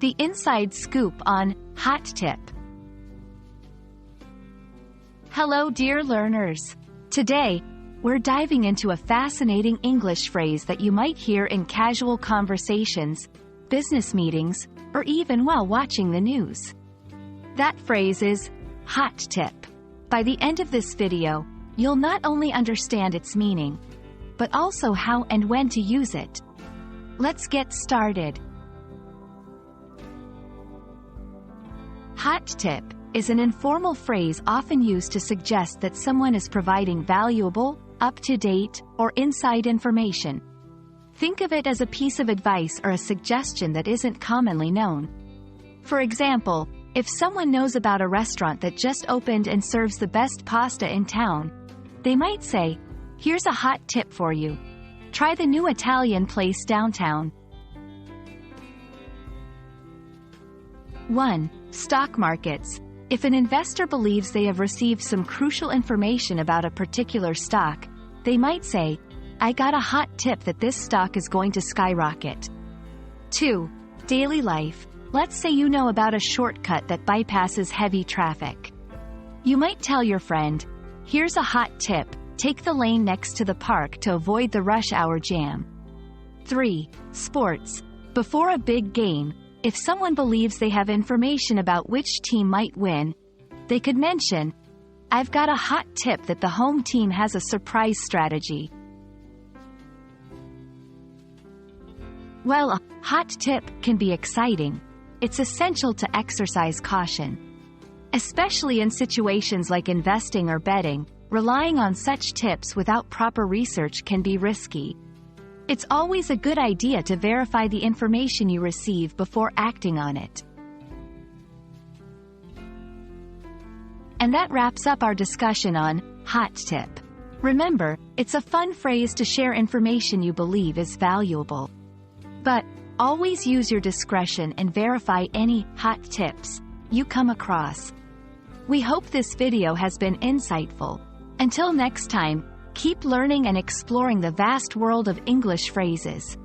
The inside scoop on Hot Tip. Hello dear learners. Today, we're diving into a fascinating English phrase that you might hear in casual conversations, business meetings, or even while watching the news. That phrase is hot tip. By the end of this video, you'll not only understand its meaning, but also how and when to use it. Let's get started. Hot tip is an informal phrase often used to suggest that someone is providing valuable, up-to-date, or inside information. Think of it as a piece of advice or a suggestion that isn't commonly known. For example, if someone knows about a restaurant that just opened and serves the best pasta in town, they might say, "Here's a hot tip for you. Try the new Italian place downtown." 1. Stock markets. If an investor believes they have received some crucial information about a particular stock, they might say, "I got a hot tip that this stock is going to skyrocket." 2. Daily life. Let's say you know about a shortcut that bypasses heavy traffic. You might tell your friend, "Here's a hot tip, take the lane next to the park to avoid the rush hour jam." 3. Sports. Before a big game, if someone believes they have information about which team might win, they could mention, "I've got a hot tip that the home team has a surprise strategy." While a hot tip can be exciting, it's essential to exercise caution. Especially in situations like investing or betting, relying on such tips without proper research can be risky. It's always a good idea to verify the information you receive before acting on it. And that wraps up our discussion on hot tip. Remember, it's a fun phrase to share information you believe is valuable. But always use your discretion and verify any hot tips you come across. We hope this video has been insightful. Until next time, keep learning and exploring the vast world of English phrases.